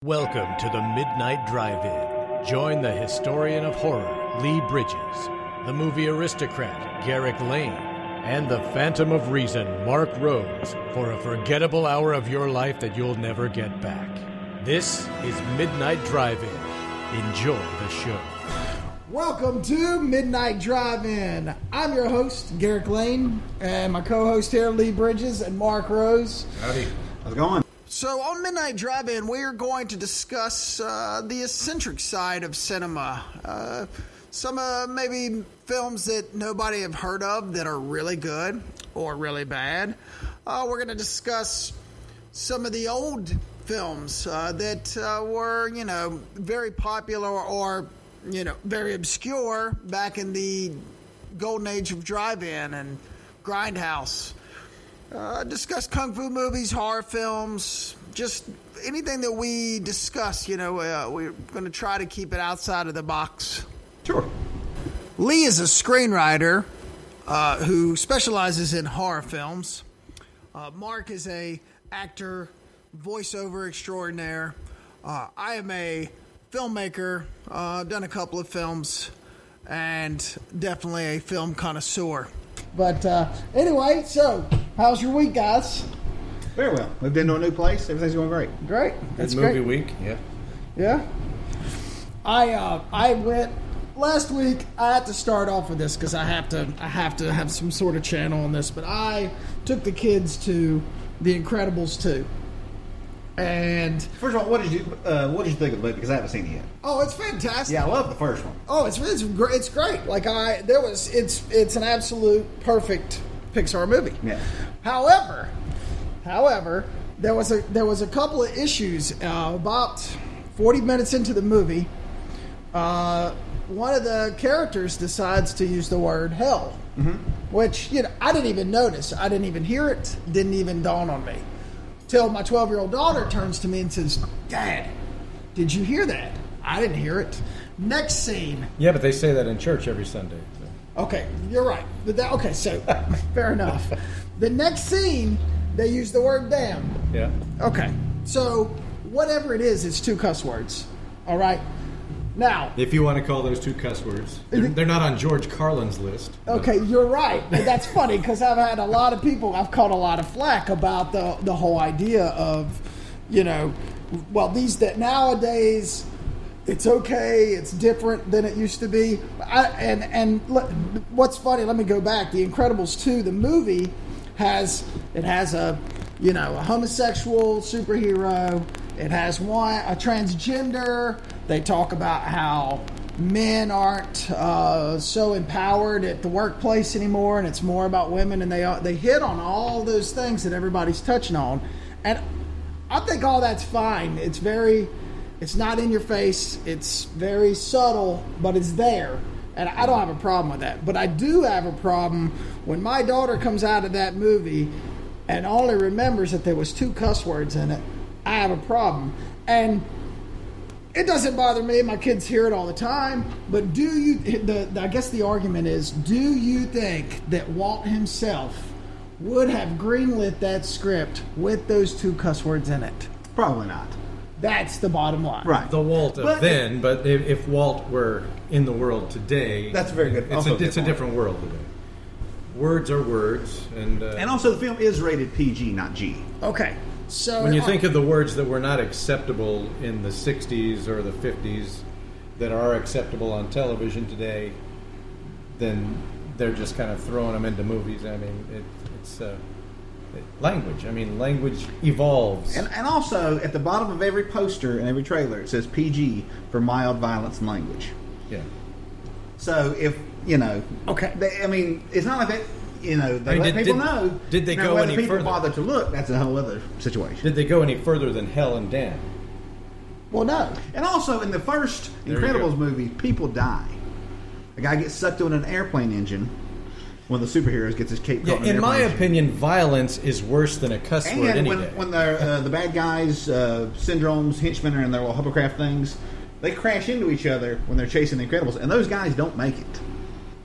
Welcome to the Midnight Drive-In. Join the historian of horror, Lee Bridges, the movie aristocrat, Garrick Lane, and the phantom of reason, Mark Rose, for a forgettable hour of your life that you'll never get back. This is Midnight Drive-In. Enjoy the show. Welcome to Midnight Drive-In. I'm your host, Garrick Lane, and my co-host here, Lee Bridges and Mark Rose. Howdy. How's it going? So on Midnight Drive-In, we're going to discuss the eccentric side of cinema. Some maybe films that nobody have heard of that are really good or really bad. We're going to discuss some of the old films that were, very popular or, very obscure back in the golden age of drive-in and grindhouse. Discuss kung fu movies, horror films, just anything that we discuss. We're going to try to keep it outside of the box. Sure. Lee is a screenwriter who specializes in horror films. Mark is a actor, voiceover extraordinaire. I am a filmmaker. I've done a couple of films, and definitely a film connoisseur. But anyway, so how's your week, guys? Very well. Moved into a new place. Everything's going great. Great. That's Good movie great. week. Yeah. Yeah. I went last week. I had to start off with this because I have to have some sort of channel on this. But I took the kids to The Incredibles 2. And First of all, what did you think of the movie? Because I haven't seen it yet. oh, it's fantastic. Yeah, I love the first one. Oh, it's great. It's great. It's an absolute perfect Pixar movie. Yeah. However, there was a couple of issues about 40 minutes into the movie. One of the characters decides to use the word hell, which I didn't even notice. I didn't even hear it. Didn't even dawn on me. Till my 12-year-old daughter turns to me and says, "Dad, did you hear that?" I didn't hear it. Next scene. Yeah, but they say that in church every Sunday. So. Okay, you're right. Okay, so fair enough. The next scene, they use the word damn. Yeah. Okay, so whatever it is, it's two cuss words. All right? Now, If you want to call those two cuss words. They're not on George Carlin's list. okay, you're right. And that's funny because I've caught a lot of flack about the whole idea of, that nowadays it's okay, it's different than it used to be. What's funny, let me go back. The Incredibles 2, the movie, has a homosexual superhero. It has a transgender. They talk about how men aren't so empowered at the workplace anymore, and it's more about women. And they hit on all those things that everybody's touching on, and I think all that's fine. It's not in your face. It's very subtle, but it's there, and I don't have a problem with that. But I do have a problem when my daughter comes out of that movie and only remembers that there was two cuss words in it. I have a problem. And it doesn't bother me. My kids hear it all the time. But I guess the argument is, do you think that Walt himself would have greenlit that script with those two cuss words in it? Probably not. That's the bottom line. Right. The Walt of then, but if Walt were in the world today... That's very good. It's a different world today. Words are words. And also, the film is rated PG, not G. Okay. So when you think of the words that were not acceptable in the 60s or the 50s that are acceptable on television today, then they're just kind of throwing them into movies. I mean, it's language. I mean, language evolves. And also, at the bottom of every poster and every trailer, it says PG for mild violence and language. Yeah. So if, Okay. It's not like that... they let people know. Did they go whether any people further? bother to look, that's a whole other situation. Did they go any further than hell and damn? Well, no. And also, in the first There you Incredibles go. movie, people die. A guy gets sucked on an airplane engine. One of the superheroes gets his cape caught in an in my airplane engine. opinion, violence is worse than a cuss word And any when, day. when the bad guys, Syndromes, henchmen are in their little hovercraft things, they crash into each other when they're chasing the Incredibles, and those guys don't make it.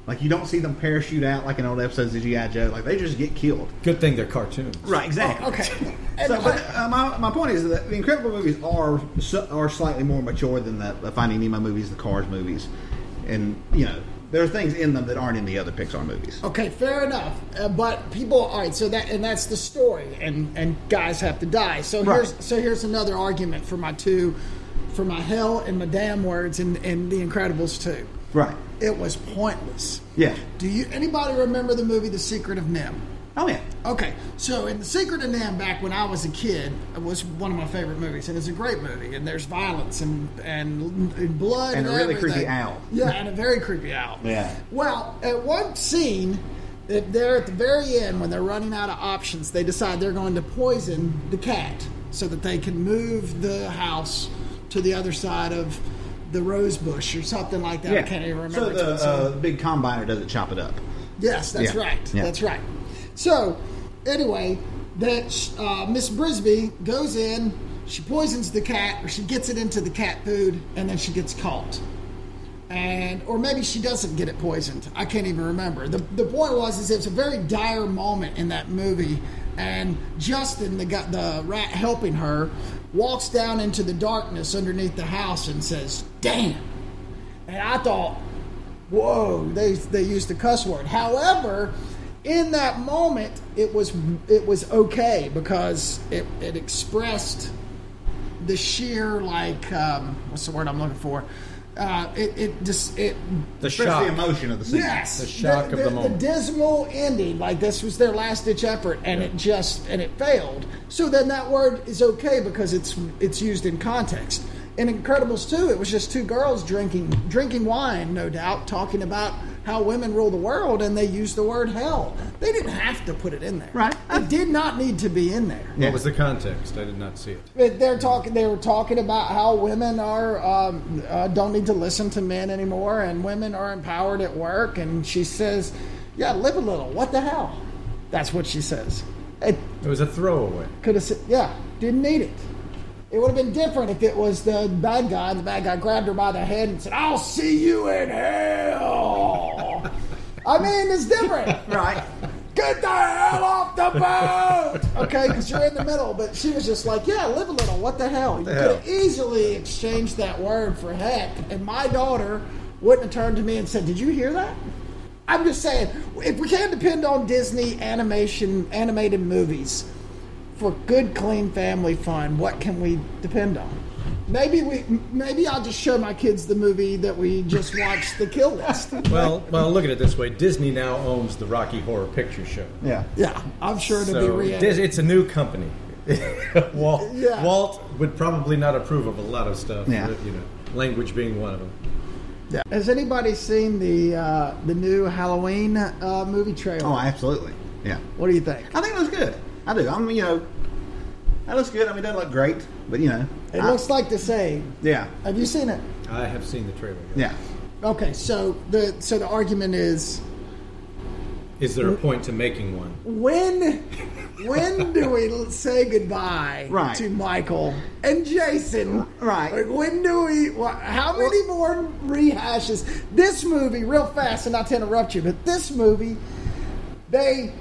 Like, you don't see them parachute out like in old episodes of G.I. Joe. Like, they just get killed. Good thing they're cartoons. Right, exactly. Oh, okay. So, but my point is that the Incredible movies are slightly more mature than the Finding Nemo movies, the Cars movies, and there are things in them that aren't in the other Pixar movies. Okay, fair enough. But people, all right. So that's the story, and guys have to die. So here's another argument for my hell and my damn words in The Incredibles 2. Right. It was pointless. Yeah. Anybody remember the movie The Secret of NIMH? Oh, yeah. Okay, so in The Secret of NIMH, back when I was a kid, it was one of my favorite movies, and it's a great movie, and there's violence and blood and a really creepy owl. Yeah, and a very creepy owl. Yeah. Well, at one scene, they're at the very end, when they're running out of options, they decide they're going to poison the cat so that they can move the house to the other side of the rose bush or something like that. Yeah. I can't even remember. So the big combiner doesn't chop it up. Yes, that's right. Yeah. That's right. So, anyway, that Miss Brisby goes in, she poisons the cat, or she gets it into the cat food, and then she gets caught. Or maybe she doesn't get it poisoned. I can't even remember. The point was it's a very dire moment in that movie, and Justin, the rat helping her, walks down into the darkness underneath the house and says, "Damn!" And I thought, whoa, they used the cuss word. However, in that moment, it was okay because it expressed the sheer, like, what's the word I'm looking for? The shock, the emotion of the scene. Yes, the shock of the moment, the dismal ending. Like, this was their last ditch effort, and it failed. So then that word is okay because it's used in context. In Incredibles 2, it was just two girls drinking wine, no doubt, talking about how women rule the world, and they used the word hell. They didn't have to put it in there. Right. It did not need to be in there. What was the context? I did not see it. They were talking about how women don't need to listen to men anymore, and women are empowered at work. And she says, "Yeah, live a little. What the hell?" That's what she says. It was a throwaway. Could have said, "Yeah, didn't need it." It would have been different if it was the bad guy, and the bad guy grabbed her by the head and said, "I'll see you in hell." I mean, it's different. Right. Get the hell off the boat! Okay, because you're in the middle. But she was just like, "Yeah, live a little. What the hell?" You could have easily exchanged that word for heck. And my daughter wouldn't have turned to me and said, "Did you hear that?" I'm just saying, if we can't depend on Disney animated movies for good, clean family fun, what can we depend on? Maybe I'll just show my kids the movie that we just watched, The Kill List. Well, look at it this way: Disney now owns the Rocky Horror Picture Show. Yeah, I'm sure it'll be re-edited. It's a new company. Walt would probably not approve of a lot of stuff. Yeah. Language being one of them. Yeah. Has anybody seen the new Halloween movie trailer? Oh, absolutely. Yeah. What do you think? I think it looks good. I do. That looks good. I mean, it doesn't look great, but it looks like the same. Yeah. Have you seen it? I have seen the trailer. Yeah. Okay, so the argument is there a point to making one? When do we say goodbye to Michael and Jason? Right. Like, when do we? How many more rehashes? This movie, real fast, and not to interrupt you, but this movie, they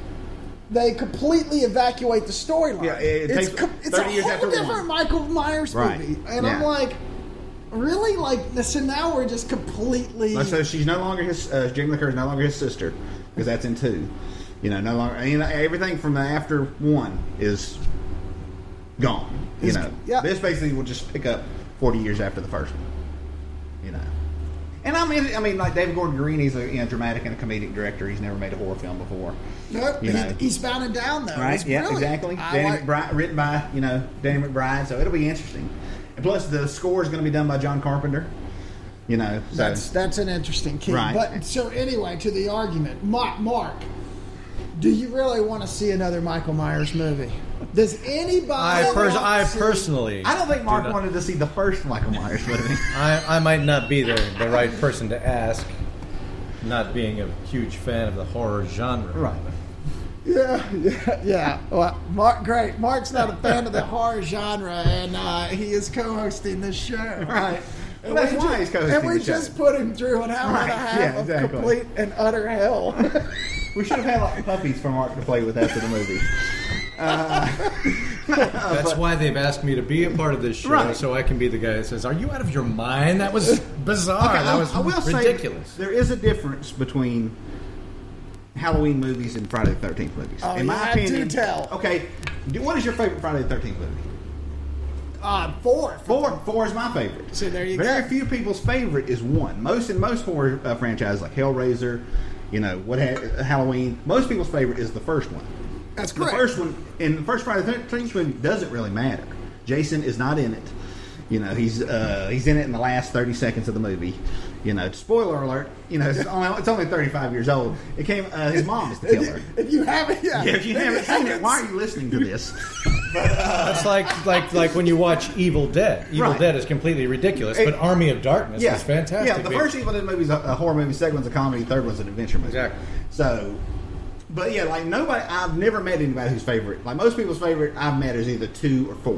completely evacuate the storyline. Yeah, it's 30 years after a whole different Michael Myers movie, and I'm like, really? Like, so now we're just completely. So she's no longer his. Jamie Lee Curtis is no longer his sister because that's in 2. No longer. Everything from the after 1 is gone. This basically will just pick up 40 years after the first one. And I mean, like David Gordon Green, he's a dramatic and a comedic director. He's never made a horror film before. Nope, he's bound and down though. Right? Yeah, exactly. Written by Danny McBride, so it'll be interesting. And plus, the score is going to be done by John Carpenter. That's an interesting key. Right. But so anyway, to the argument, Mark, do you really want to see another Michael Myers movie? Does anybody? I personally, I don't think Mark wanted to see the first Michael Myers movie. I might not be the right person to ask, not being a huge fan of the horror genre. Right. Yeah. Well, Mark's not a fan of the horror genre, and he is co-hosting this show. Right. And that's we why he's co-hosting And we the show. just put him through an hour and a half of exactly. complete and utter hell. We should have had like puppies for Mark to play with after the movie. That's why they've asked me to be a part of this show, Right. so I can be the guy that says, "Are you out of your mind? That was bizarre. Okay, That was I will ridiculous." say there is a difference between Halloween movies and Friday the 13th movies. Oh, in my yeah, opinion, do tell. Okay, what is your favorite Friday the 13th movie? 4. Four is my favorite. So there you Very go. few people's favorite is 1. Most horror franchises like Hellraiser, Halloween. Most people's favorite is the first one. That's correct. The first one, in the first Friday the 13th movie, doesn't really matter. Jason is not in it. He's in it in the last 30 seconds of the movie. Spoiler alert. It's only 35 years old. It came. His mom is the killer. If you haven't, If you haven't seen it, why are you listening to this? That's like when you watch Evil Dead. Evil Right. Dead is completely ridiculous, but Army of Darkness is fantastic. Yeah, the first Evil Dead movie is a horror movie. Second one's a comedy. Third one's an adventure movie. Exactly. So, but yeah, like nobody. I've never met anybody whose favorite. Like most people's favorite, I've met is either 2 or 4.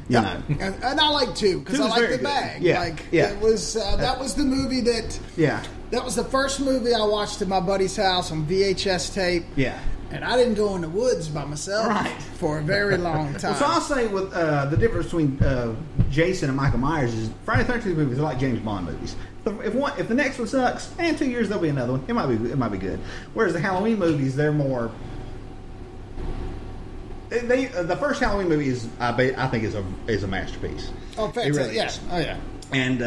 You know. And I like 2 because 2 I is like very the good. bag. Yeah, yeah. It was that was the movie that. Yeah. That was the first movie I watched at my buddy's house on VHS tape. Yeah. And I didn't go in the woods by myself for a very long time. So I'll say with the difference between Jason and Michael Myers is Friday the 13th movies are like James Bond movies. If the next one sucks, in 2 years there'll be another one. It might be good. Whereas the Halloween movies, they're more. The first Halloween movie I think is a masterpiece. Oh, It fantastic! really is. Oh, yeah. And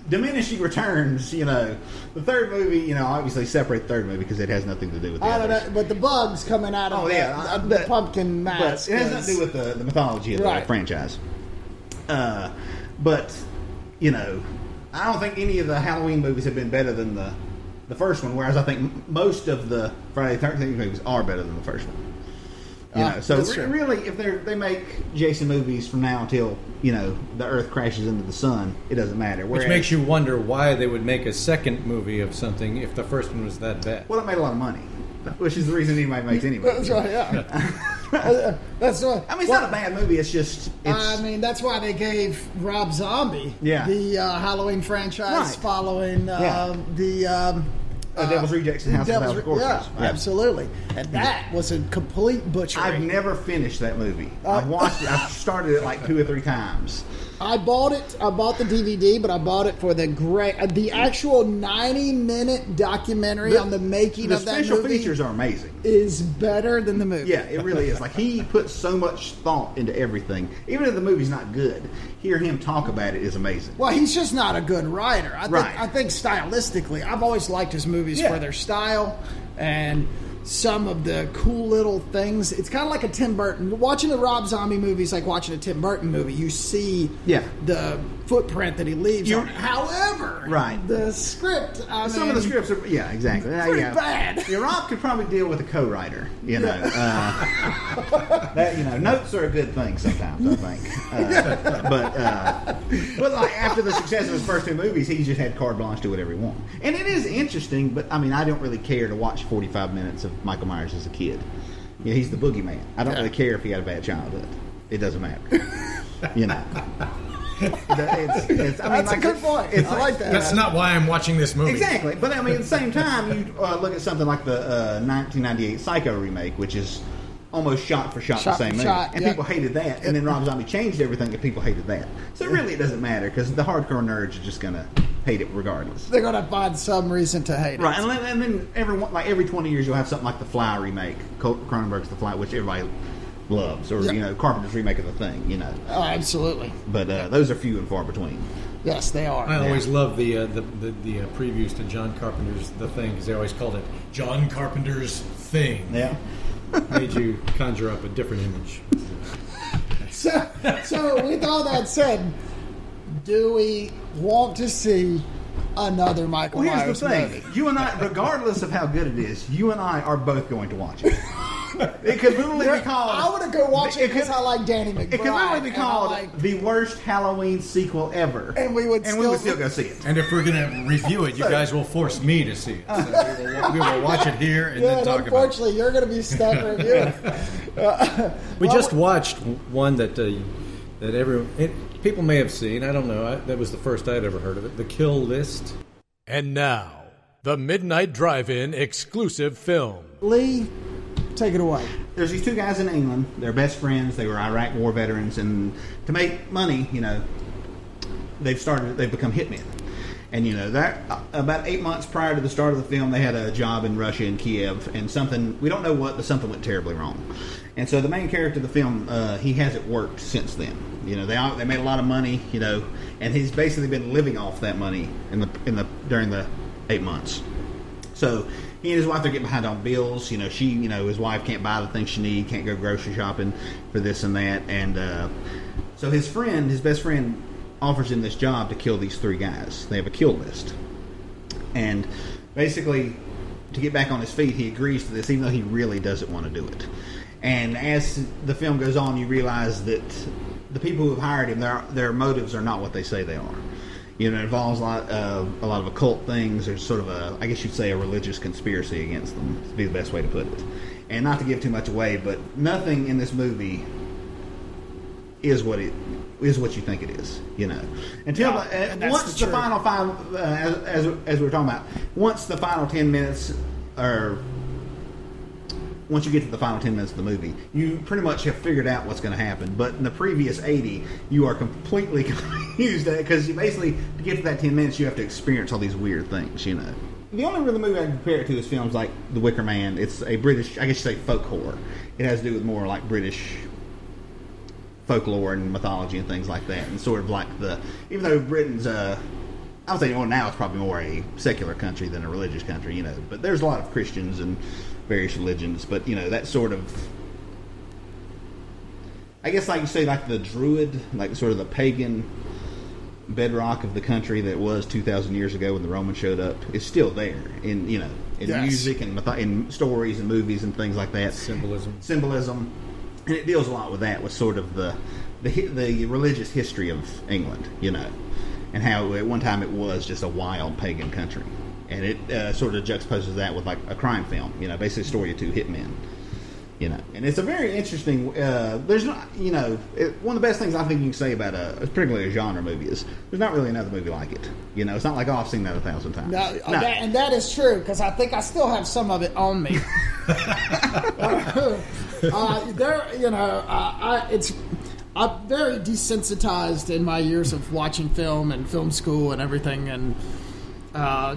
diminishing returns, the third movie, obviously separate the third movie because it has nothing to do with the I don't others. know, but the bugs coming out of the pumpkin mask. But it has nothing to do with the mythology of the franchise. But I don't think any of the Halloween movies have been better than the first one. Whereas I think most of the Friday the 13th movies are better than the first one. So really, if they make Jason movies from now until the Earth crashes into the sun, it doesn't matter. Which makes you wonder why they would make a second movie of something if the first one was that bad. Well, it made a lot of money, which is the reason anybody makes any movie. That's right. Yeah. That's right. I mean, it's not a bad movie. It's just. That's why they gave Rob Zombie the Halloween franchise following the. Devil's Rejects and House of Thousand Corpses. Yeah, absolutely. And that was a complete butchery. I've never finished that movie. I've watched it. I've started it like 2 or 3 times. I bought it. I bought the DVD, but I bought it for the actual 90-minute documentary on the making of that movie. The special features are amazing. Is better than the movie. Yeah, it really is. Like he puts so much thought into everything. Even if the movie's not good, hear him talk about it is amazing. Well, he's just not a good writer. I think stylistically, I've always liked his movies for their style and some of the cool little things. It's kind of like a Tim Burton. Watching the Rob Zombie movies, like watching a Tim Burton movie. You see the footprint that he leaves on. However, the script, some of the scripts are exactly pretty bad. Yeah, Rob could probably deal with a co-writer. Notes are a good thing sometimes. I think, but like after the success of his first 2 movies, he just had carte blanche to do whatever he wanted. And it is interesting, but I mean, I don't really care to watch 45 minutes of Michael Myers as a kid. He's the boogeyman. I don't really care if he had a bad childhood. It doesn't matter. That's a good point. I like that. That's not why I'm watching this movie. Exactly. But I mean, at the same time, you look at something like the 1998 Psycho remake, which is almost shot for shot the same movie. And people hated that. And then Rob Zombie changed everything, and people hated that. So really, it doesn't matter, because the hardcore nerds are just going to hate it regardless. They're going to find some reason to hate it. Right. And then every 20 years, you'll have something like The Fly remake, Cronenberg's The Fly, which everybody loves, or Carpenter's remake of The Thing. Oh, absolutely. But those are few and far between. Yes, they are. I always love the previews to John Carpenter's The Thing, because they always called it John Carpenter's Thing. Yeah. Made you conjure up a different image. So with all that said, do we want to see another Michael Myers here's the thing. movie? You and I, regardless of how good it is, you and I are both going to watch it. It could literally be called... I want to go watch it because I like Danny McBride. It could literally be called the worst Halloween sequel ever. And we would still go see it. And if we're going to review it, you guys will force me to see it. So we will watch it here and then talk about it. Unfortunately, you're going to be stuck reviewing. We just watched one that everyone... people may have seen. I don't know. That was the first I'd ever heard of it. The Kill List. And now, the Midnight Drive-In exclusive film. Lee, take it away. There's these two guys in England. They're best friends. They were Iraq War veterans, and to make money, they've become hitmen. And that about 8 months prior to the start of the film, they had a job in Russia in Kiev, and something, we don't know what, but something went terribly wrong. And so the main character of the film, he hasn't worked since then. They made a lot of money, and he's basically been living off that money during the 8 months. So he and his wife, they're getting behind on bills. His wife can't buy the things she needs, can't go grocery shopping for this and that. And so his best friend, offers him this job to kill these three guys. They have a kill list. And basically, to get back on his feet, he agrees to this, even though he really doesn't want to do it. And as the film goes on, you realize that the people who have hired him, their motives are not what they say they are. It involves a lot of occult things. There's sort of I guess you'd say, a religious conspiracy against them, would be the best way to put it. And not to give too much away, but nothing in this movie is what you think it is, Until once the final as we were talking about, once the final 10 minutes, or once you get to the final 10 minutes of the movie, you pretty much have figured out what's going to happen. But in the previous 80, you are completely confused because you basically, to get to that 10 minutes, you have to experience all these weird things, The only real movie I can compare it to is films like The Wicker Man. It's a British, I guess you say, folk horror. It has to do with more like British folklore and mythology and things like that, and sort of like even though Britain's I would say now it's probably more a secular country than a religious country, but there's a lot of Christians and various religions, but that sort of, I guess, like you say, like the Druid, like sort of the pagan bedrock of the country that was 2,000 years ago when the Romans showed up, is still there in yes. Music and in stories and movies and things like that. Symbolism. And it deals a lot with that, with sort of the religious history of England, and how at one time it was just a wild pagan country. And it sort of juxtaposes that with like a crime film, basically a story of two hitmen, And it's a very interesting, there's not, one of the best things I think you can say about particularly a genre movie is there's not really another movie like it. It's not like, I've seen that 1,000 times. No. And that is true, because I think I still have some of it on me. I'm very desensitized in my years of watching film and film school and everything, and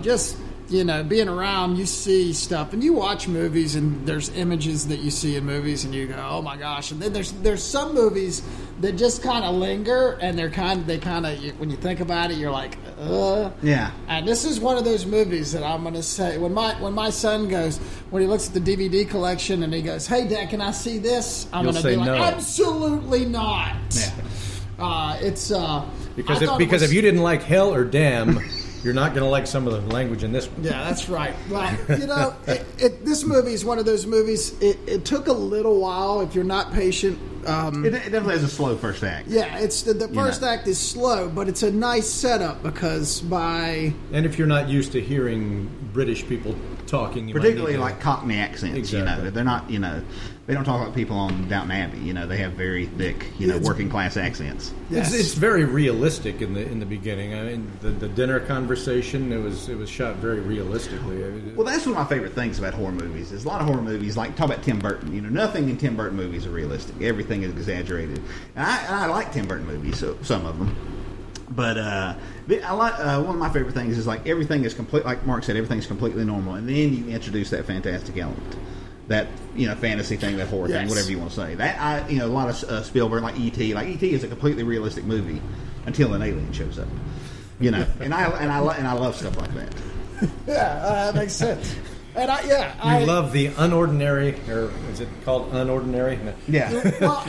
just being around, you see stuff and you watch movies, and there's images that you see in movies, and you go, oh my gosh! And then there's some movies that just kind of linger, and they kind of when you think about it, you're like, yeah. And this is one of those movies that I'm going to say when my son goes, when he looks at the DVD collection and he goes, hey Dad, can I see this? I'm going to be like, no. Absolutely not. Yeah. It's because if you didn't like Hell or Damn, you're not going to like some of the language in this one. Yeah, that's right. Well, this movie is one of those movies. It took a little while if you're not patient. It definitely has a slow first act. Yeah, it's the first act is slow, but it's a nice setup because and if you're not used to hearing British people talking, particularly like Cockney accents, exactly. They're not, they don't talk like people on Downton Abbey. They have very thick, working class accents. Yes. It's very realistic in the beginning. I mean, the dinner conversation, it was shot very realistically. Well, that's one of my favorite things about horror movies. Is a lot of horror movies, like talk about Tim Burton. Nothing in Tim Burton movies are realistic. Everything is exaggerated, and I like Tim Burton movies, so some of them. But I like one of my favorite things is like everything is complete. Like Mark said, everything's completely normal, and then you introduce that fantastic element, that fantasy thing, that horror thing, whatever you want to say. That a lot of Spielberg, like E.T. Like E.T. is a completely realistic movie until an alien shows up. And I love stuff like that. Yeah, that makes sense. And I love the unordinary, or is it called unordinary? Yeah. Well,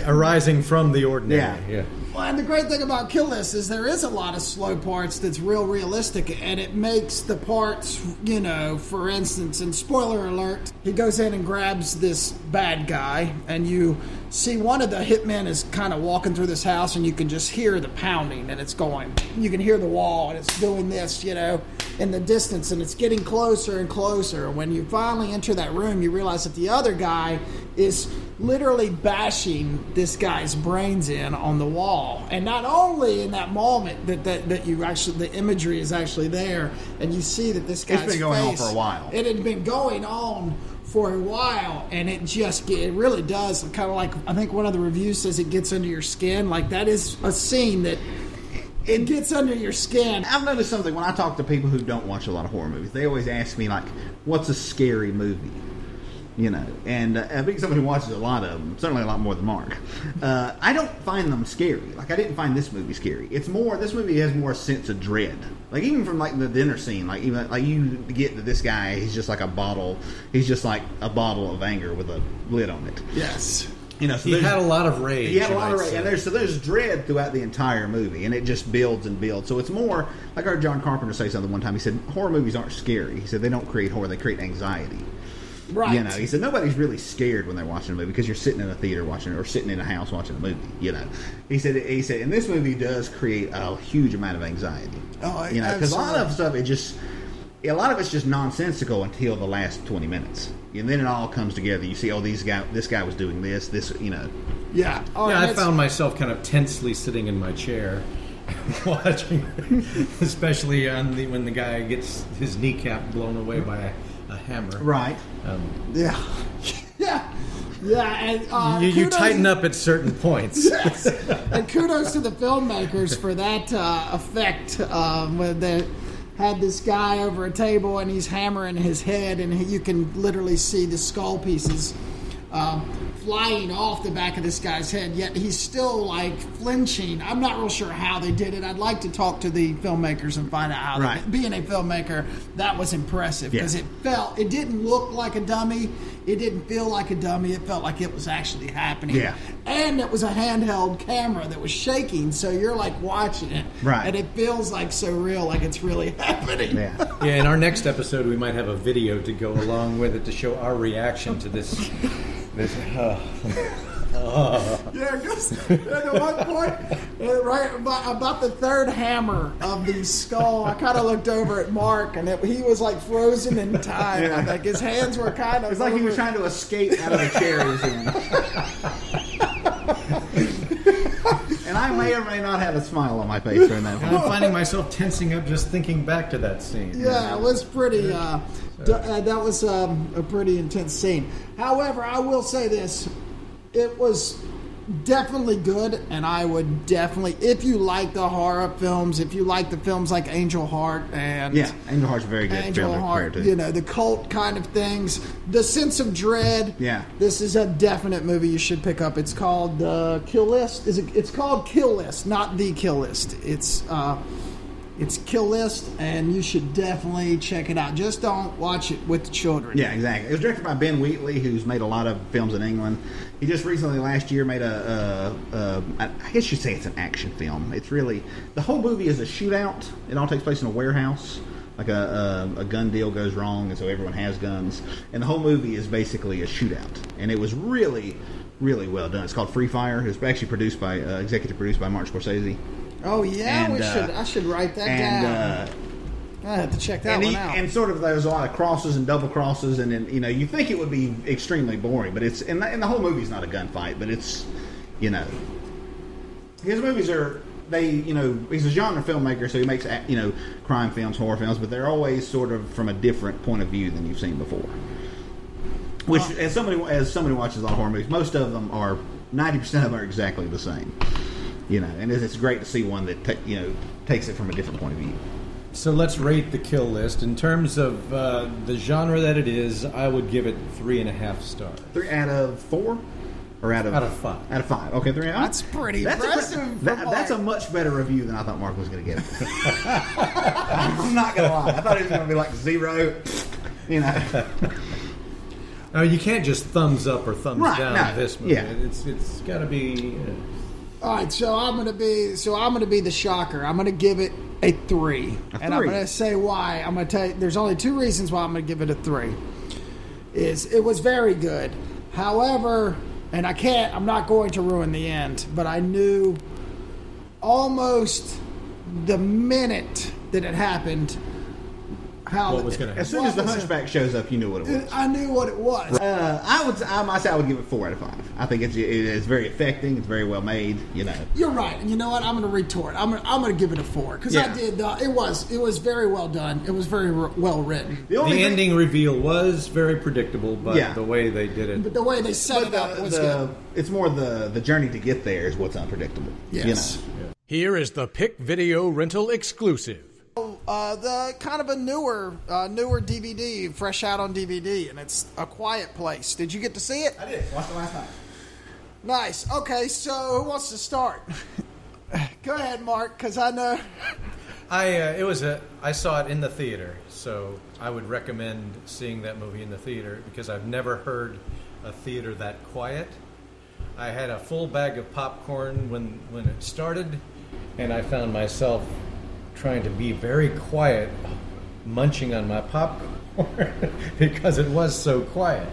arising from the ordinary. Yeah. Well, and the great thing about Kill List is there is a lot of slow parts that's real realistic, and it makes the parts, for instance, and spoiler alert, he goes in and grabs this bad guy, and you see one of the hitmen is kind of walking through this house, and you can just hear the pounding, and it's going. You can hear the wall, and it's doing this, in the distance, and it's getting closer and closer. When you finally enter that room, you realize that the other guy is literally bashing this guy's brains in on the wall. And not only in that moment that you actually, the imagery is actually there, and you see that this guy's it's been going on for a while. It had been going on for a while, and it really does kind of like, I think one of the reviews says it gets under your skin. Like, that is a scene that it gets under your skin. I've noticed something when I talk to people who don't watch a lot of horror movies. They always ask me, like, what's a scary movie? And being someone who watches a lot of them, certainly a lot more than Mark, I don't find them scary. Like, I didn't find this movie scary. It's more, this movie has more sense of dread. Like, even from, like, the dinner scene, like, even, like, you get that this guy, he's just like a bottle of anger with a lid on it. Yes. So he had a lot of rage. He had a lot of rage. And there's dread throughout the entire movie, and it just builds and builds. So it's more, like I heard John Carpenter say something one time. He said, horror movies aren't scary. He said, they don't create horror, they create anxiety. Right. He said nobody's really scared when they're watching a movie because you're sitting in a theater watching it or sitting in a house watching a movie. He said, and this movie does create a huge amount of anxiety. Oh, because a lot of stuff a lot of it's just nonsensical until the last 20 minutes, and then it all comes together. You see, this guy was doing this. Yeah. I found myself kind of tensely sitting in my chair. Watching, especially when the guy gets his kneecap blown away by a hammer. Right. Yeah. And you tighten up at certain points. Yes. And kudos to the filmmakers for that effect when they had this guy over a table and he's hammering his head, and you can literally see the skull pieces flying off the back of this guy's head, yet he's still like flinching. I'm not real sure how they did it. I'd like to talk to the filmmakers and find out how being a filmmaker, that was impressive, because it didn't look like a dummy, it didn't feel like a dummy, it felt like it was actually happening. And it was a handheld camera that was shaking, so you're like watching it, and it feels like so real, like it's really happening. In our next episode we might have a video to go along with it to show our reaction to this. Because at one point, right about the third hammer of the skull, I kind of looked over at Mark, and he was like frozen in time. Like his hands were kind of. It's like he was trying to escape out of the chair he was in. And I may or may not have a smile on my face during that. I'm finding myself tensing up just thinking back to that scene. Yeah, it was pretty. That was a pretty intense scene. However, I will say this: it was definitely good, and I would definitely, if you like the horror films, if you like the films like Angel Heart and Angel Heart's very good. Angel Heart, the cult kind of things, the sense of dread. This is a definite movie you should pick up. It's called Kill List. It's called Kill List, not The Kill List. It's Kill List, and you should definitely check it out. Just don't watch it with the children. Yeah, exactly. It was directed by Ben Wheatley, who's made a lot of films in England. He just recently, last year, made I guess you'd say it's an action film. It's really, the whole movie is a shootout. It all takes place in a warehouse. Like a gun deal goes wrong, and so everyone has guns. And the whole movie is basically a shootout. And it was really, really well done. It's called Free Fire. It was actually executive produced by Martin Scorsese. Oh yeah, I should write that down. I have to check that one out. And sort of there's a lot of crosses and double crosses, and then you think it would be extremely boring, but it's and the whole movie's not a gunfight, but it's his movies are he's a genre filmmaker, so he makes crime films, horror films, but they're always sort of from a different point of view than you've seen before. Which, as somebody who watches a lot of horror movies, most of them are 90% of them are exactly the same. And it's great to see one that takes it from a different point of view. So let's rate the Kill List. In terms of the genre that it is, I would give it 3.5 stars. 3 out of 4? Or out of 5? Out of 5. Okay, 3 out. That's pretty impressive. That's a much better review than I thought Mark was going to get. I'm not going to lie. I thought it was going to be like 0. No, you can't just thumbs up or thumbs down this movie. It's got to be. All right, so I'm gonna be the shocker. I'm gonna give it a 3, and I'm gonna say why. I'm gonna tell you. There's only 2 reasons why I'm gonna give it a 3. It was very good. However, and I'm not going to ruin the end, but I knew almost the minute that it happened what was going to happen. As soon as the Hunchback shows up, you knew what it was. I knew what it was. I might say I would give it 4 out of 5. I think it is very affecting. It's very well made. You're right, and you know what? I'm going to retort. I'm going to give it a 4 because I did. It was very well done. It was very well written. The ending reveal was very predictable, but the way they did it, but the way they set it up was good. It's more the journey to get there is what's unpredictable. Yes. Here is the Pick Video Rental exclusive. The kind of a newer DVD, fresh out on DVD, and it's A Quiet Place. Did you get to see it? I did. Watched it last night. Nice. Okay, so who wants to start? Go ahead, Mark, because I know. I saw it in the theater, so I would recommend seeing that movie in the theater because I've never heard a theater that quiet. I had a full bag of popcorn when it started, and I found myself trying to be very quiet, munching on my popcorn because it was so quiet.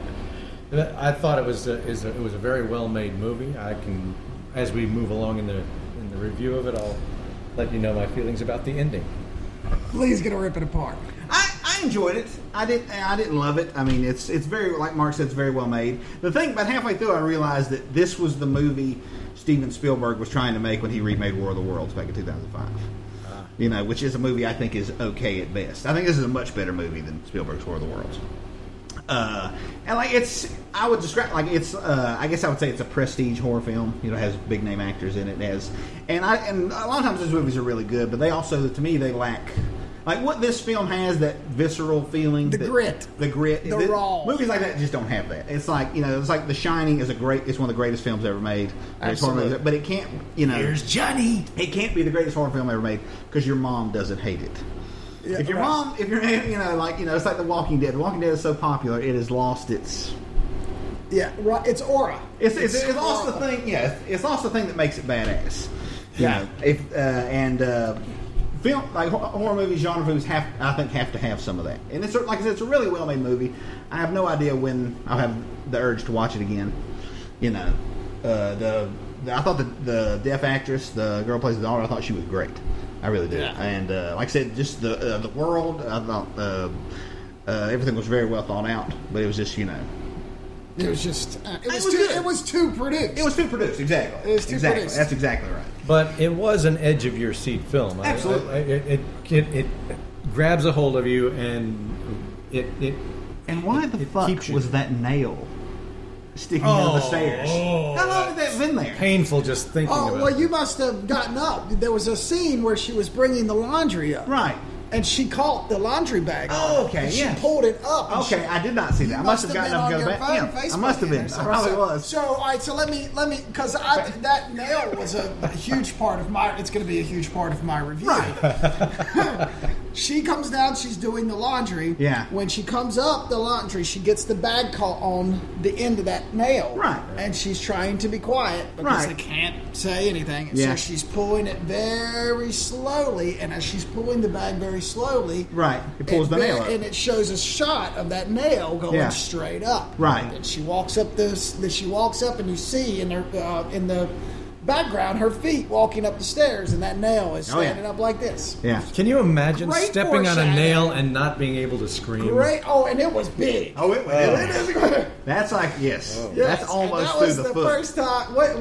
I thought it was a very well made movie. As we move along in the review of it, I'll let you know my feelings about the ending. Lee's gonna rip it apart. I enjoyed it. I didn't love it. I mean, it's very, like Mark said, it's very well made. The thing, about halfway through, I realized that this was the movie Steven Spielberg was trying to make when he remade War of the Worlds back in 2005. Which is a movie I think is okay at best. I think this is a much better movie than Spielberg's War of the Worlds. I would describe I guess I would say it's a prestige horror film. It has big name actors in it. And a lot of times those movies are really good, but they also, to me, they lack. Like what this film has, that visceral feeling, the grit, the raw. Movies like that just don't have that. It's like it's like The Shining is it's one of the greatest films ever made. Absolutely. But it can't. Here's Johnny. It can't be the greatest horror film ever made because your mom doesn't hate it. Yeah, if you're it's like The Walking Dead. The Walking Dead is so popular, it has lost its. Yeah, right. It's aura. It's lost the thing. Yeah, it's lost the thing that makes it badass. Film like horror movies, genre movies I think have to have some of that. And it's like I said, it's a really well made movie. I have no idea when I'll have the urge to watch it again. I thought the deaf actress, the girl who plays the daughter, I thought she was great. I really did. Yeah. And like I said, just the world, I thought everything was very well thought out. But it was just it was just it was too produced. It was too produced, exactly. It was too produced. That's exactly right. But it was an edge of your seat film. Absolutely, it grabs a hold of you, and it. And why the fuck was that nail sticking down the stairs? How long had that been there? Painful just thinking about it. Oh, well, you must have gotten up. There was a scene where she was bringing the laundry up. Right. And she caught the laundry bag. Oh, okay, yeah. She pulled it up. Okay, I did not see that. I must have gotten up and go back. Yeah, I must have been. I probably was. So, all right. So let me, because that nail was a huge part of my. It's going to be a huge part of my review. Right. She comes down. She's doing the laundry. Yeah. When she comes up the laundry, she gets the bag caught on the end of that nail. Right. And she's trying to be quiet because they can't say anything. And so she's pulling it very slowly. And as she's pulling the bag very slowly, right, it pulls the nail up, and it shows a shot of that nail going straight up. Right. And she walks up and you see in the background her feet walking up the stairs, and that nail is standing up like this. Yeah. Can you imagine stepping on a nail and not being able to scream? Great. Oh, and it was big. Oh, it is great. That's like yes. That's almost through the foot. That was the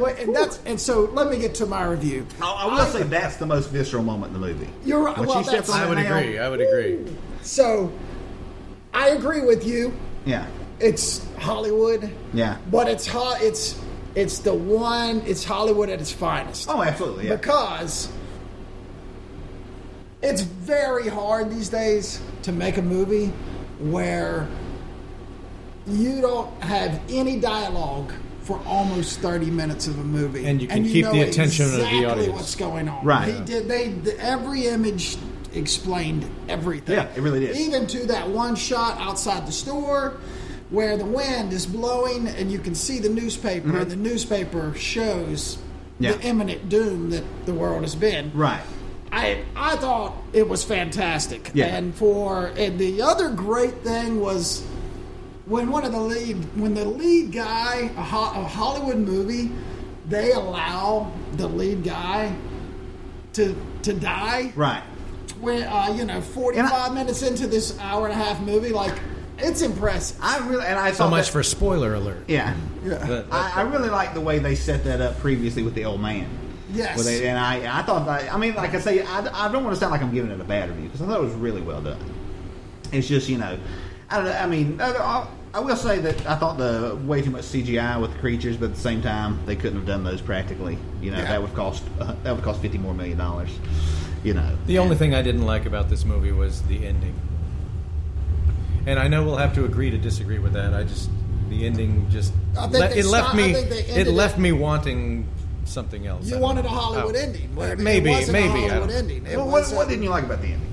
first time. And so let me get to my review. I will say that's the most visceral moment in the movie. You're right. When she steps on I would agree. So I agree with you. Yeah. It's Hollywood. Yeah. But it's Hollywood at its finest. Oh, absolutely, yeah. Because it's very hard these days to make a movie where you don't have any dialogue for almost 30 minutes of a movie. And you can keep the attention of the audience. Exactly what's going on. Right. Every image explained everything. Yeah, it really did. Even to that one shot outside the store where the wind is blowing and you can see the newspaper, and the newspaper shows the imminent doom that the world has been. Right. I thought it was fantastic. Yeah. And the other great thing was when the lead guy, a Hollywood movie, they allow the lead guy to die. Right. When 45 minutes into this hour and a half movie, like, it's impressive. So much for spoiler alert. Yeah. I really like the way they set that up previously with the old man. Yes. I thought that, I mean, like I say, I don't want to sound like I'm giving it a bad review, because I thought it was really well done. It's just, I don't know, I mean, I will say that I thought the way too much CGI with the creatures, but at the same time, they couldn't have done those practically. That would cost $50 more million. The only thing I didn't like about this movie was the ending. And I know we'll have to agree to disagree with that. The ending just it left me wanting something else. You wanted a Hollywood ending. Maybe. It wasn't a Hollywood ending. What didn't you like about the ending?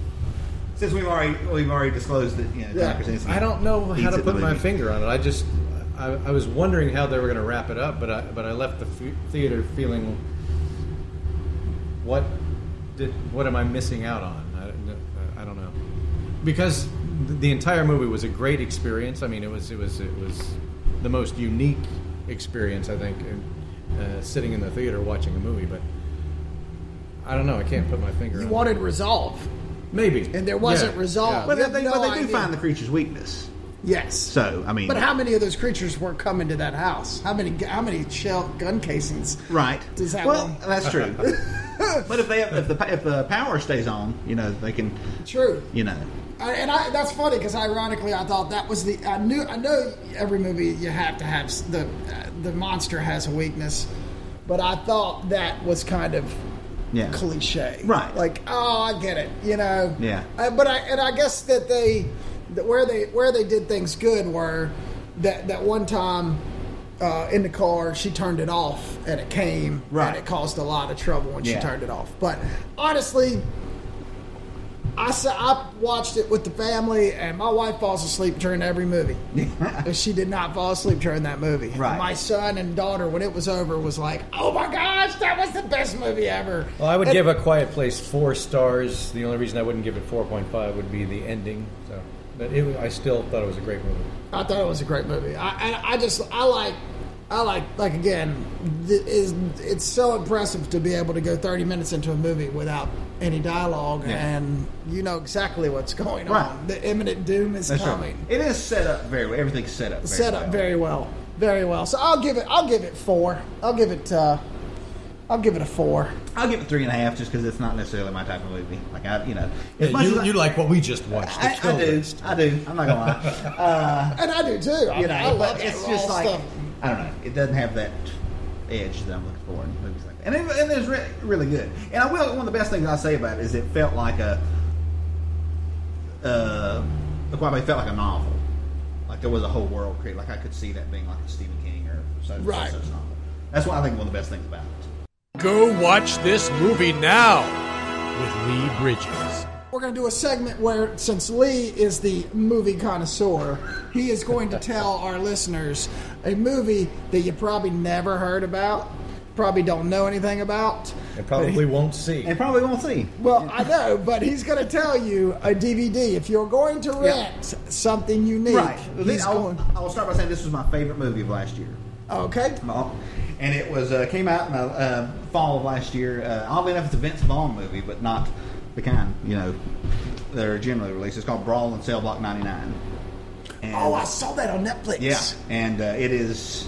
Since we've already disclosed that, I don't know how to put my finger on it. I was wondering how they were going to wrap it up, but I left the theater feeling, what am I missing out on? I don't know, because the entire movie was a great experience. I mean, it was the most unique experience, I think, sitting in the theater watching a movie. But I don't know. I can't put my finger on it. You wanted resolve. Maybe. And there wasn't resolve. Yeah. But they do find the creature's weakness. Yes. So, I mean... But how many of those creatures were coming to that house? How many shell gun casings? Right. Does that one? That's true. But if the power stays on, they can... True. That's funny, because ironically I thought that was I know every movie you have to have the monster has a weakness, but I thought that was kind of cliche. Right. Like, I get it, Yeah. But I guess that where they did things good were that one time in the car she turned it off and it came, and it caused a lot of trouble when she turned it off. But honestly, I watched it with the family, and my wife falls asleep during every movie. And she did not fall asleep during that movie. Right. My son and daughter, when it was over, was like, "Oh my gosh, that was the best movie ever." Well, I would give A Quiet Place 4 stars. The only reason I wouldn't give it 4.5 would be the ending. So, but I still thought it was a great movie. I thought it was a great movie. I like again, it's so impressive to be able to go 30 minutes into a movie without any dialogue, and you know exactly what's going on. The imminent doom is coming. Right. It is set up very well. Everything's set up very well. Very well. So I'll give it 4. I'll give it a 4. I'll give it 3.5 just because it's not necessarily my type of movie. Like you like what we just watched. The Kill List. I do. I'm not gonna lie. And I do too. I love it's just like stuff. I don't know. It doesn't have that edge that I'm looking for in movies like that. And it's really good. And one of the best things I say about it is it felt like it felt like a novel. Like there was a whole world created. Like I could see that being like a Stephen King or such novel. That's what I think one of the best things about it. Go watch this movie now with Lee Bridges. We're going to do a segment where, since Lee is the movie connoisseur, he is going to tell our listeners a movie that you probably never heard about, probably don't know anything about. And probably won't see. Well, I know, but he's going to tell you a DVD. If you're going to rent something unique. Right. I'll start by saying this was my favorite movie of last year. Okay. And it was came out in the fall of last year. Oddly enough, it's a Vince Vaughn movie, but not the kind, that are generally released. It's called Brawl in Cell Block 99. And, I saw that on Netflix. Yeah, and it is...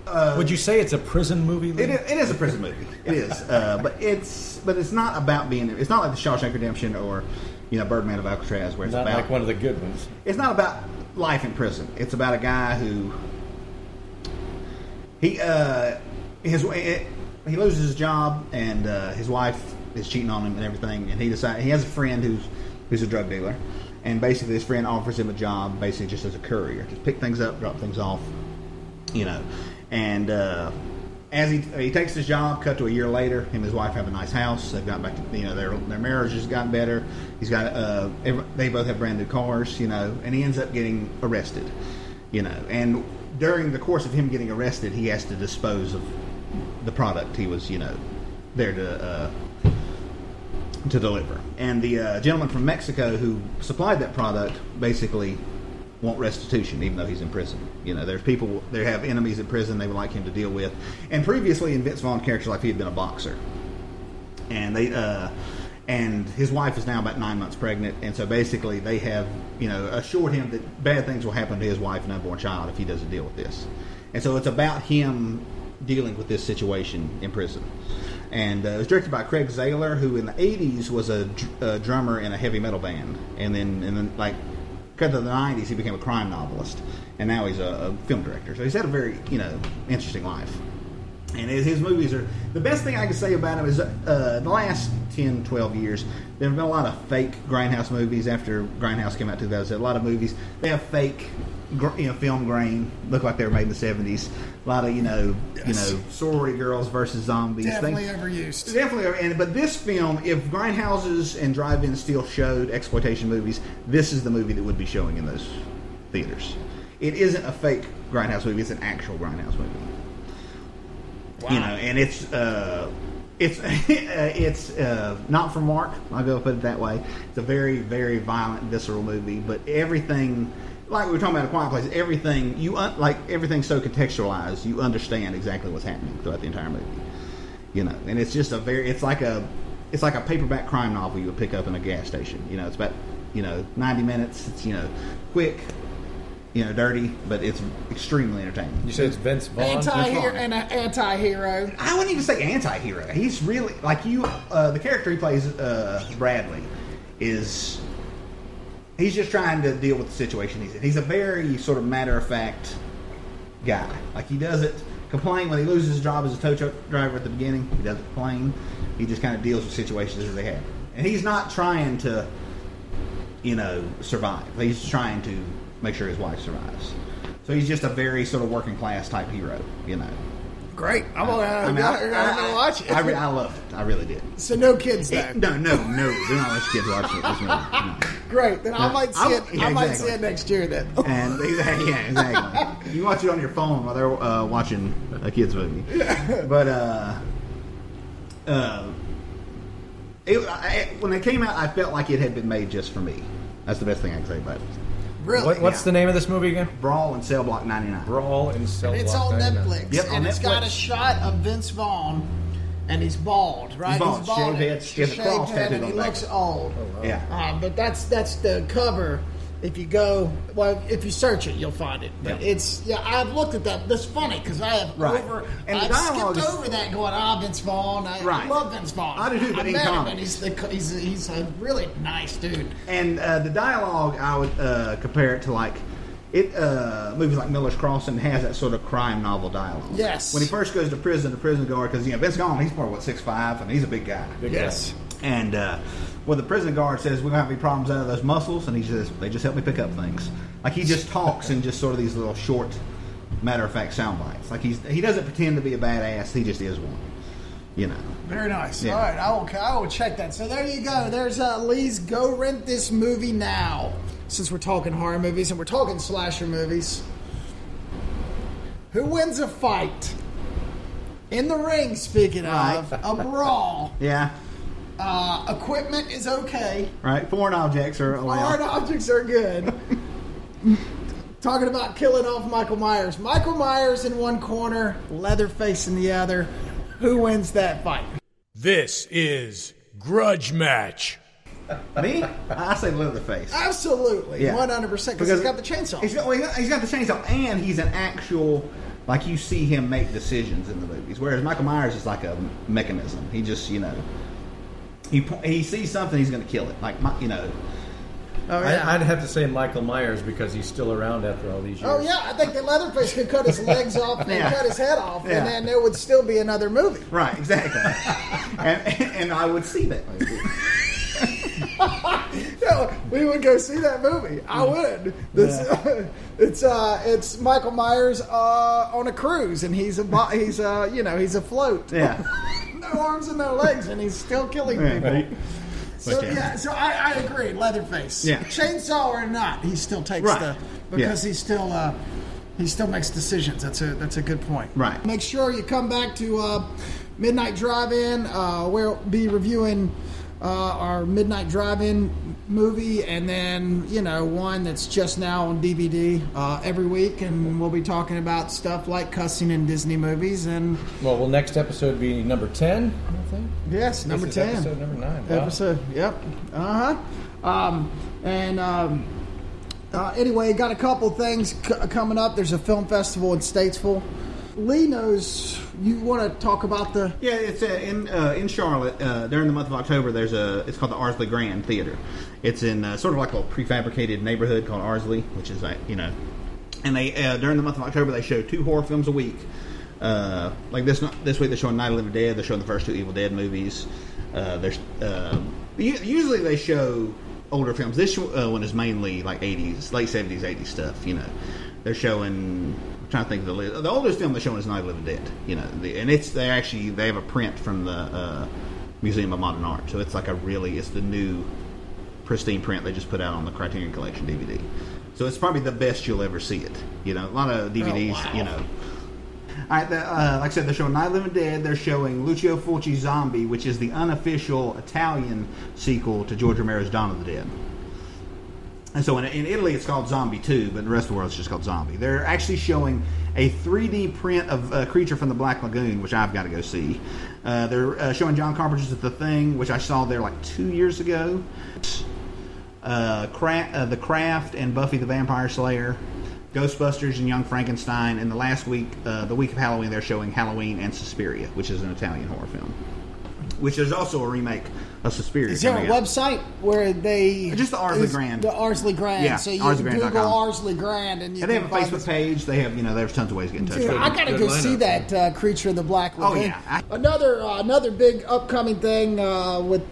would you say it's a prison movie? It is a prison movie. It is. But it's not about being... It's not like The Shawshank Redemption or, Birdman of Alcatraz, where it's not about... like one of the good ones. It's not about life in prison. It's about a guy who... He loses his job, and his wife is cheating on him and everything, and he has a friend who's a drug dealer, and basically his friend offers him a job basically just as a courier, just pick things up, drop things off, and as he takes his job, cut to a year later, him and his wife have a nice house, they've got back to, their marriage has gotten better, they both have brand new cars, and he ends up getting arrested, and during the course of him getting arrested, he has to dispose of the product he was, there to deliver. And the gentleman from Mexico who supplied that product basically want restitution, even though he's in prison. You know, there's people, they have enemies in prison they would like him to deal with. And previously in Vince Vaughn's character's life, he had been a boxer. And and his wife is now about 9 months pregnant, and so basically they have, assured him that bad things will happen to his wife and unborn child if he doesn't deal with this. And so it's about him dealing with this situation in prison. And it was directed by Craig Zahler, who in the 80s was a drummer in a heavy metal band. And then like, cut to the 90s, he became a crime novelist. And now he's a film director. So he's had a very, interesting life. And his movies are... The best thing I can say about him is the last 10, 12 years, there have been a lot of fake Grindhouse movies after Grindhouse came out in 2007. A lot of movies, they have fake film grain, look like they were made in the 70s. A lot of, sorority girls versus zombies. Definitely overused. Definitely. But this film, if grindhouses and drive-ins still showed exploitation movies, this is the movie that would be showing in those theaters. It isn't a fake Grindhouse movie, it's an actual Grindhouse movie. Wow. And it's not for Mark. I'll go put it that way. It's a very, very violent, visceral movie. But everything, like we were talking about A Quiet Place, everything everything's so contextualized. You understand exactly what's happening throughout the entire movie. And it's just it's like a paperback crime novel you would pick up in a gas station. It's about 90 minutes. It's quick. Dirty, but it's extremely entertaining. You said it's Vince Vaughn? Anti-hero. I wouldn't even say anti-hero. He's really, the character he plays, Bradley, he's just trying to deal with the situation he's in. He's a very sort of matter-of-fact guy. He doesn't complain when he loses his job as a tow truck driver at the beginning. He doesn't complain. He just kind of deals with situations as they happen. And he's not trying to, survive. He's trying to make sure his wife survives. So he's just a very sort of working class type hero, Great. I'm gonna watch it. I loved it. I really did. So no kids though. No. Do not let your kids watch it. This movie. No. Great. Then I might see it. I might see it next year then. And exactly. You watch it on your phone while they're watching a kids movie. But when it came out, I felt like it had been made just for me. That's the best thing I can say about it. Really? What's the name of this movie again? Brawl in Cell Block 99. Brawl in Cell Block 99. It's on Netflix. Yep, and on it's Netflix. got a shot of Vince Vaughn, and he's bald, right? He's bald. Shaved head. He has a cross tattooed and on he the back. looks old. Oh, wow. Yeah. But that's the cover. If you go, if you search it, you'll find it. But I've looked at that. That's funny because I have I've skipped over that going, Vince Vaughn. I love Vince Vaughn. I do too, but in comics. He's a really nice dude. And the dialogue, I would compare it to movies like Miller's Crossing has that sort of crime novel dialogue. Yes. When he first goes to prison, the prison guard, because Vince Vaughn, he's probably 6'5", and he's a big guy. Yes. And the prison guard says, "We don't have any problems out of those muscles," and he says, "They just help me pick up things." He just talks in just sort of these little short, matter-of-fact sound bites. He doesn't pretend to be a badass; he just is one. Very nice. Yeah. All right, I will check that. So there you go. There's Lee's Go Rent This Movie Now. Since we're talking horror movies and we're talking slasher movies, who wins a fight in the ring? Speaking of a brawl, Yeah. Equipment is okay. Right. Foreign objects are allowed. Foreign objects are good. Talking about killing off Michael Myers. Michael Myers in one corner, Leatherface in the other. Who wins that fight? This is Grudge Match. Me? I say Leatherface. Absolutely. Yeah. 100%. Because he's got the chainsaw. He's got the chainsaw, and he's an actual... you see him make decisions in the movies. Whereas Michael Myers is like a mechanism. He just, he sees something, he's going to kill it. Oh, yeah. I'd have to say Michael Myers because he's still around after all these years. Oh, yeah. I think that Leatherface could cut his legs off and cut his head off, and then there would still be another movie. Right, exactly. and I would see that movie. We would go see that movie. I would. It's Michael Myers on a cruise, and he's afloat. Yeah. No arms and no legs, and he's still killing people. Right. So I agree. Leatherface. Yeah. Chainsaw or not, he still takes because he still makes decisions. That's a good point. Right. Make sure you come back to Midnight Drive-In. We'll be reviewing our Midnight Drive-In movie, and then, one that's just now on DVD every week, and we'll be talking about stuff like Cussing in Disney movies. And will next episode be number 10, I think? Yes, number 10. Episode number 9. Wow. Yep. Anyway, got a couple things coming up. There's a film festival in Statesville. Lee knows you want to talk about the... Yeah, it's in Charlotte. During the month of October, it's called the Arsley Grand Theater. It's in sort of like a prefabricated neighborhood called Arsley, which is and they during the month of October they show 2 horror films a week. Like this week they're showing Night of the Living Dead. They're showing the first 2 Evil Dead movies. Usually they show older films. This one is mainly like 80s, late 70s, 80s stuff. They're showing. I'm trying to think of the list. The oldest film they're showing is Night of the Living Dead. And they have a print from the Museum of Modern Art. So it's like it's the new pristine print they just put out on the Criterion Collection DVD. So it's probably the best you'll ever see it. A lot of DVDs. Oh, wow. All right, like I said, they're showing Night of the Living Dead. They're showing Lucio Fulci's Zombie, which is the unofficial Italian sequel to George Romero's Dawn of the Dead. And so in Italy, it's called Zombie 2, but in the rest of the world, it's just called Zombie. They're actually showing a 3D print of a creature from the Black Lagoon, which I've got to go see. They're showing John Carpenter's The Thing, which I saw there like 2 years ago. The Craft and Buffy the Vampire Slayer. Ghostbusters and Young Frankenstein. And the last week, the week of Halloween, they're showing Halloween and Suspiria, which is an Italian horror film. Which there's also a remake of Suspiria. Is there a website where they... Just the Arsley Grand. The Arsley Grand. Yeah, so you Google Arsley Grand and you they have a Facebook page. They have, there's tons of ways to get in touch with them. I got to go see that Creature of the Black Lagoon. Oh, yeah. Another big upcoming thing with,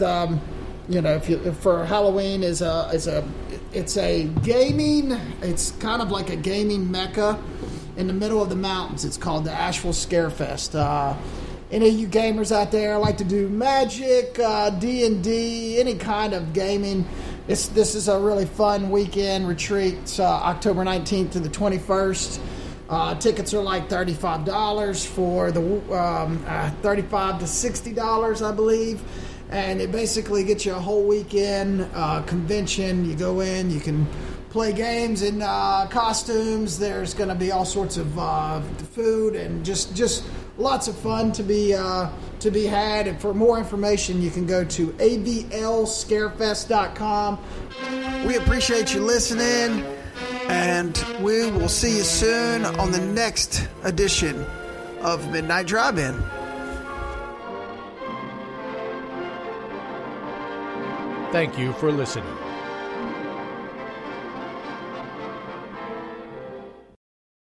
for Halloween is it's a gaming... It's kind of like a gaming mecca in the middle of the mountains. It's called the Asheville Scarefest. Any of you gamers out there like to do Magic, D&D, any kind of gaming, this is a really fun weekend retreat. It's October 19th to the 21st. Tickets are like $35 for the $35 to $60, I believe. And it basically gets you a whole weekend convention. You go in, you can play games in costumes. There's going to be all sorts of food and just lots of fun to be had. And for more information, you can go to avlscarefest.com. We appreciate you listening, and we will see you soon on the next edition of Midnight Drive-In. Thank you for listening.